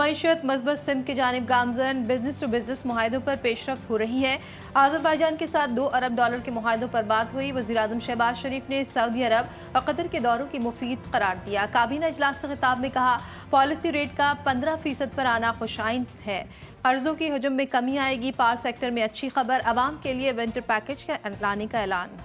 मईशत मजबूत सिंध की जानिब गामजन बिजनेस टू बिजनेस मुआहदों पर पेशरफ्त हो रही है। आज़रबाईजान के साथ $2 अरब के मुआहदों पर बात हुई। वज़ीर-ए-आज़म शहबाज शरीफ ने सऊदी अरब और कतर के दौरों की मुफीद करार दिया। काबीना इजलास से खिताब में कहा, पॉलिसी रेट का 15% पर आना खुशाइन है। कर्जों की हजम में कमी आएगी। पावर सेक्टर में अच्छी खबर, अवाम के लिए विंटर पैकेज का लाने का ऐलान।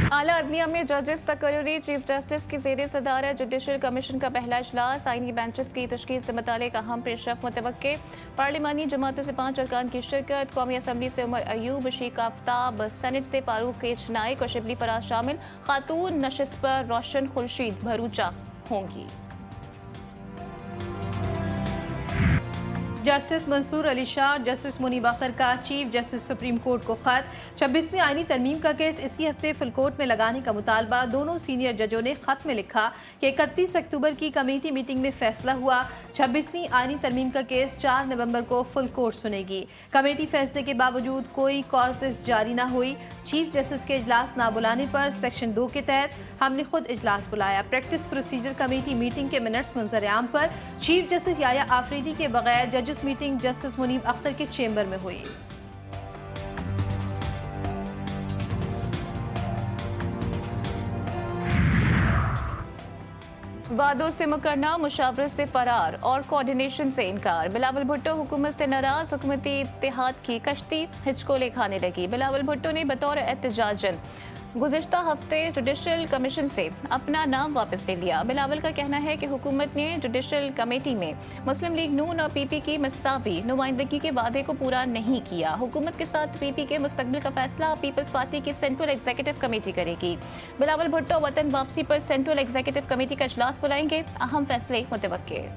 आला अदलिया में जजेस तकर्री चीफ जस्टिस की ज़ेर सदारत जुडिशल कमीशन का पहला इजलास। आइनी बेंचेस की तश्कील से मुतालिक अहम पेशरफ्त मुतवक्के। पार्लिमानी जमातों से 5 अरकान की शिरकत। कौमी असम्बली से उमर अयूब, शीख आफ्ताब, सेनेट से फारूक एच नाइक और शिबली फराज शामिल। खातून नशिस्त पर रोशन खुर्शीद भरूचा होंगी। जस्टिस मंसूर अली शाह, जस्टिस मुनीब अख्तर का चीफ जस्टिस सुप्रीम कोर्ट को खत। 26वीं आईनी तरमीम का केस इसी हफ्ते फुल कोर्ट में लगाने का मुतालबा। दोनों सीनियर जजों ने खत में लिखा कि 31 अक्टूबर की कमेटी मीटिंग में फैसला हुआ, 26वीं आईनी तरमीम का केस 4 नवंबर को फुल कोर्ट सुनेगी। कमेटी फैसले के बावजूद कोई कॉज लिस्ट जारी न हुई। चीफ जस्टिस के इजलास ना बुलाने पर सेक्शन 2 के तहत हमने खुद इजलास बुलाया। प्रैक्टिस प्रोसीजर कमेटी मीटिंग के मिनट्स मंजर आम पर चीफ जस्टिस याया आफरीदी के बगैर जजेस मीटिंग जस्टिस मुनीब अख्तर के चेंबर में हुई। वादों से मुकरना, मुशावरत से फरार और कोऑर्डिनेशन से इनकार। बिलावल भुट्टो हुकूमत से नाराज, हुकूमती इत्तेहाद की कश्ती हिचकोले खाने लगी। बिलावल भुट्टो ने बतौर एहतजाजन गुज़िश्ता हफ्ते जुडिशल कमीशन से अपना नाम वापस ले लिया। बिलावल का कहना है कि हुकूमत ने जुडिशल कमेटी में मुस्लिम लीग नून और पीपी की मसावी नुमाइंदगी के वादे को पूरा नहीं किया। हुकूमत के साथ पीपी के मुस्तकबिल का फैसला पीपल्स पार्टी की सेंट्रल एग्जीक्यूटिव कमेटी करेगी। बिलावल भुट्टो वतन वापसी पर सेंट्रल एग्जीक्यूटिव कमेटी का इजलास बुलाएंगे। अहम फैसले मुतवक्के।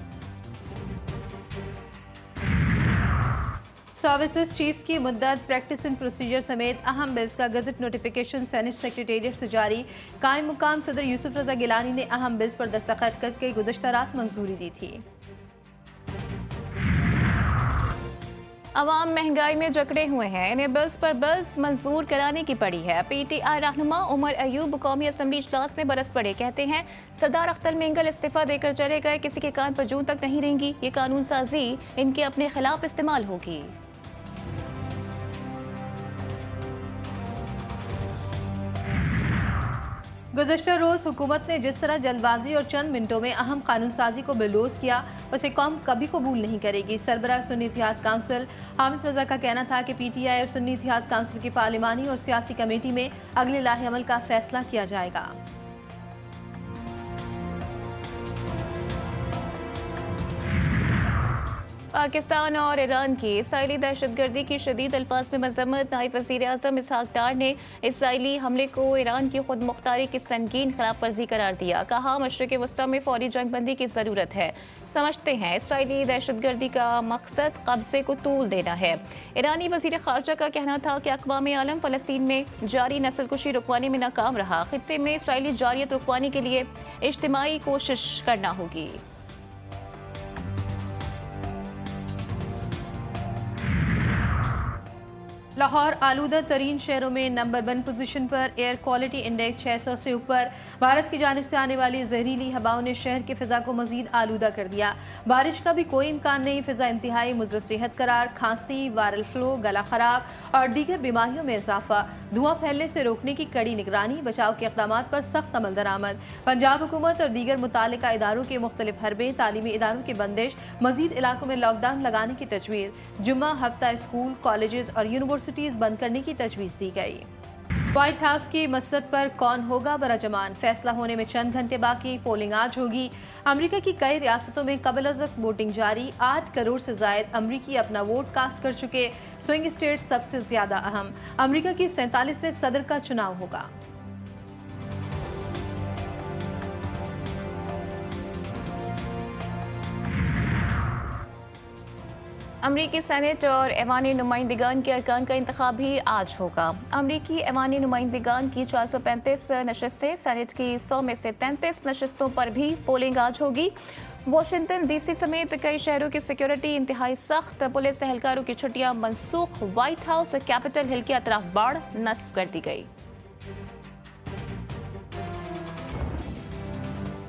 सर्विसेज चीफ्स की मुद्दत, प्रैक्टिस एंड प्रोसीजर समेत अहम बिल्स का गजट नोटिफिकेशन सेनेट सेक्रेटेरिएट से जारी। कायम मुकाम सदर यूसुफ रजा गिलानी ने अहम बिल्स पर दस्तखत करके गुज़श्ता रात मंजूरी दी थी। अवाम महंगाई में जकड़े हुए हैं, इन्हें बिल्स पर बिल्स मंजूर कराने की पड़ी है। पीटीआई रहनुमा उमर अयूब कौमी असम्बली इजलास में बरस पड़े। कहते हैं सरदार अख्तर मेंगल इस्तीफा देकर चले गए, किसी के कान पर जूं तक नहीं रहेंगी। ये कानून साजी इनके अपने खिलाफ इस्तेमाल होगी। गुज़श्ता रोज़ हुकूमत ने जिस तरह जल्दबाजी और चंद मिनटों में अहम कानून साजी को बेलोज किया, उसे कौम कभी कबूल नहीं करेगी। सरबराह सुन्नी इत्तेहाद काउंसिल हामिद रजा का कहना था कि पीटीआई और सुन्नी इत्तेहाद काउंसिल की पार्लिमानी और सियासी कमेटी में अगले लाहे अमल का फैसला किया जाएगा। पाकिस्तान और ईरान की इसराइली दहशतगर्दी की शदीद अल्फाज में मजम्मत। नायब वज़ीर आज़म इसहाक डार ने इसराइली हमले को ईरान की खुद मुख्तारी की संगीन खिलाफ वर्जी करार दिया। कहा मशरिक़ वस्ता में फौरी जंग बंदी की ज़रूरत है। समझते हैं इसराइली दहशतगर्दी का मकसद कब्जे को तूल देना है। ईरानी वज़ीर ख़ारजा का कहना था कि अक़वाम आलम फ़लस्तीन में जारी नस्लकुशी रुकवाने में नाकाम रहा। ख़ित्ते में इसराइली जारियत रुकवाने के लिए इज्तिमाई कोशिश करना होगी। लाहौर आलूदा तरीन शहरों में नंबर 1 पोजीशन पर। एयर क्वालिटी इंडेक्स 600 से ऊपर। भारत की जानिब से आने वाली जहरीली हवाओं ने शहर के फिजा को मजीद आलूदा कर दिया। बारिश का भी कोई इम्कान नहीं। फिजा इंतहाई मुज़र सेहत करार। खांसी, वायरल फ्लू, गला खराब और दीगर बीमारियों में इजाफा। धुआं फैलने से रोकने की कड़ी निगरानी, बचाव के इक़दाम पर सख्त अमल दरामद। पंजाब हुकूमत और दीगर मुतालिका इदारों के मुख्तलिफ हरबे, तालीमी इदारों की बंदिश, मजीद इलाकों में लॉकडाउन लगाने की तजवीज़। जुम्मा हफ्ता स्कूल, कॉलेज और यूनिवर्सिटीज़ बंद करने की तजवीज़ दी गई। व्हाइट हाउस की मसनद पर कौन होगा बराजमान, फैसला होने में चंद घंटे बाकी। पोलिंग आज होगी। अमेरिका की कई रियासतों में कबल अज़ वोटिंग जारी। 8 करोड़ से जायद अमरीकी अपना वोट कास्ट कर चुके। स्विंग स्टेट सबसे ज्यादा अहम। अमरीका की 47वें सदर का चुनाव होगा। अमरीकी सेनेट और ऐवानी नुमाइंदगान के अरकान का इंतखाब भी आज होगा। अमरीकी ऐवानी नुमाइंदगान की 435 नशस्तें, सेनेट की 100 में से 33 नशस्तों पर भी पोलिंग आज होगी। वाशिंगटन डीसी समेत कई शहरों की सिक्योरिटी इंतहाई सख्त। पुलिस एहलकारों की छुट्टियां मनसूख। व्हाइट हाउस और कैपिटल हिल की अतराफ बाढ़ नस्ब कर दी गई।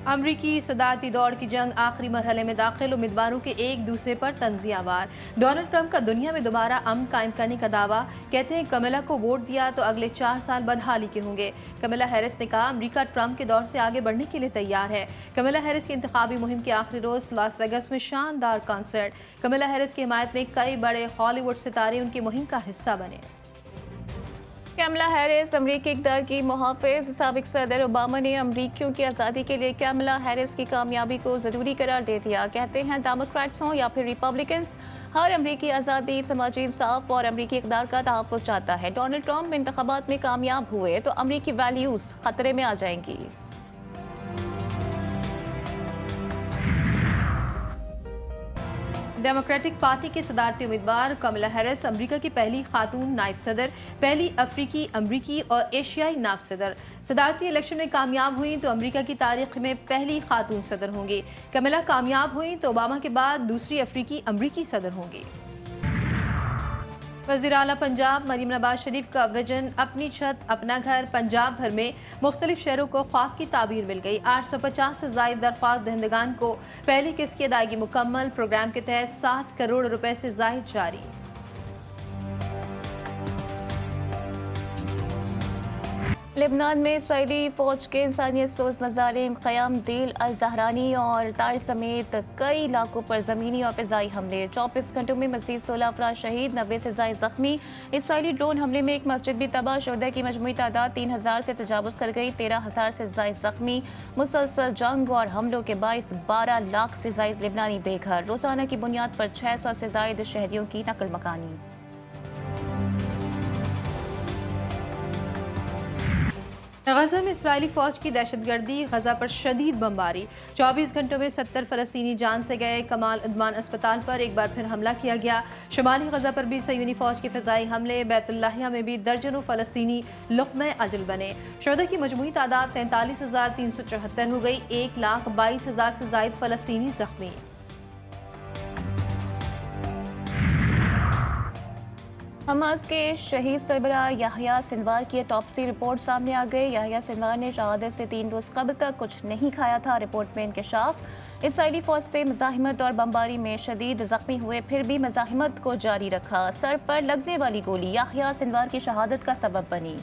अमरीकी सदारती दौड़ की जंग आखिरी मरहले में दाखिल, उम्मीदवारों के एक दूसरे पर तंजियावार। डोनाल्ड ट्रंप का दुनिया में दोबारा अमन कायम करने का दावा। कहते हैं कमला को वोट दिया तो अगले 4 साल बदहाली के होंगे। कमला हैरिस ने कहा अमरीका ट्रंप के दौर से आगे बढ़ने के लिए तैयार है। कमला हैरिस की इंतखाबी मुहिम के आखिरी रोज लास वेगस में शानदार कॉन्सर्ट। कमला हैरिस की हिमायत में कई बड़े हॉलीवुड सितारे उनकी मुहिम का हिस्सा बने। कमला हैरिस अमरीकी इक़्तिदार की मुहाफ़िज़। साबिक़ सदर ओबामा ने अमरीकियों की आज़ादी के लिए कमला हैरिस की कामयाबी को ज़रूरी करार दे दिया। कहते हैं डेमोक्रेट्स हों या फिर रिपब्लिकन्स, हर अमरीकी आज़ादी, समाजी इंसाफ और अमरीकी इक़्तिदार का तहफ़्फ़ुज़ चाहता है। डोनाल्ड ट्रंप इंतख़ाबात में कामयाब हुए तो अमरीकी वैल्यूज़ ख़तरे में आ जाएंगी। डेमोक्रेटिक पार्टी के सदारती उम्मीदवार कमला हैरिस अमेरिका की पहली खातून नायब सदर, पहली अफ्रीकी, अमरीकी और एशियाई नायब सदर। सदारती इलेक्शन में कामयाब हुई तो अमेरिका की तारीख में पहली खातून सदर होंगी। कमला कामयाब हुई तो ओबामा के बाद दूसरी अफ्रीकी अमरीकी सदर होंगी। वज़ीर आला पंजाब मरीम नवाज शरीफ का विजन अपनी छत अपना घर। पंजाब भर में मुख्तलिफ शहरों को ख्वाब की ताबीर मिल गई। 850 से ज़ायद दरख्वास्त दहंदगान को पहली किस्त की अदायगी मुकम्मल। प्रोग्राम के तहत 7 करोड़ रुपए से ज़ायद जारी। लेबनान में इसराइली फौज के इंसानियत सोज मज़ालिम क़याम दिल अल ज़हरानी और ताइर समेत कई इलाकों पर ज़मीनी और फ़िज़ाई हमले। 24 घंटों में मज़ीद 16 अफराद शहीद, 90 से ज़ायद ज़ख्मी। इसराइली ड्रोन हमले में एक मस्जिद भी तबाह। शुहदा की मजमूई तादाद 3000 से तजावुज़ कर गई। 13,000 से ज़ायद ज़ख्मी। मुसलसल जंग और हमलों के बाइस 12 लाख से ज़ायद लेबनानी बेघर। रोज़ाना की बुनियाद पर 600 से ज़ायद शहरियों की नकल मकानी। गजा में इसराइली फौज की दहशतगर्दी, गजा पर शदीद बमबारी। 24 घंटों में 70 फ़लस्तीनी जान से गए। कमाल अदमान अस्पताल पर एक बार फिर हमला किया गया। शुमाली गजा पर भी सयूनी फौज के फ़िज़ाई हमले। बैतुल्लाहिया में भी दर्जनों फ़लस्तीनी लुक़्मे अजल बने। शुहदा की मजमूई तादाद 43,374 हो गई। 1,22,000 से ज़ायद फ़लस्तीनी ज़ख्मी। हमास के शहीद सरबराह याह्या सिनवार की ऑटोप्सी रिपोर्ट सामने आ गई। याह्या सिनवार ने शहादत से 3 रोज़ कबल तक कुछ नहीं खाया था। रिपोर्ट में इंकशाफ। इसराइली फौज से मज़ाहिमत और बमबारी में शदीद ज़ख्मी हुए, फिर भी मज़ाहिमत को जारी रखा। सर पर लगने वाली गोली याह्या सिनवार की शहादत का सबब बनी।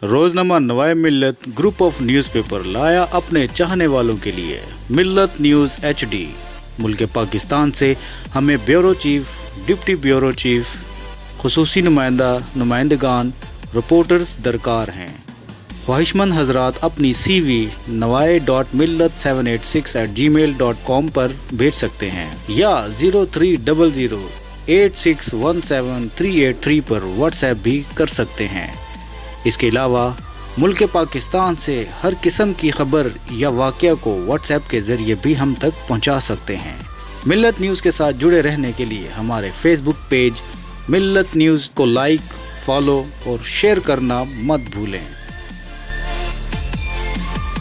रोजनामा नवाए मिल्लत ग्रुप ऑफ न्यूज़पेपर लाया अपने चाहने वालों के लिए मिल्लत न्यूज़ HD। मुल्क पाकिस्तान से हमें bureau chief, deputy bureau chief, खुसूसी नुमाइंदगान, रिपोर्टर्स दरकार हैं। ख्वाहिशमंद हजरात अपनी CV nawai.millat786@gmail.com पर भेज सकते हैं या 0300861738 पर व्हाट्सएप भी कर सकते हैं। इसके अलावा मुल्क पाकिस्तान से हर किस्म की खबर या वाक़या को व्हाट्सएप के ज़रिए भी हम तक पहुंचा सकते हैं। मिल्लत न्यूज़ के साथ जुड़े रहने के लिए हमारे फेसबुक पेज मिल्लत न्यूज़ को लाइक, फॉलो और शेयर करना मत भूलें।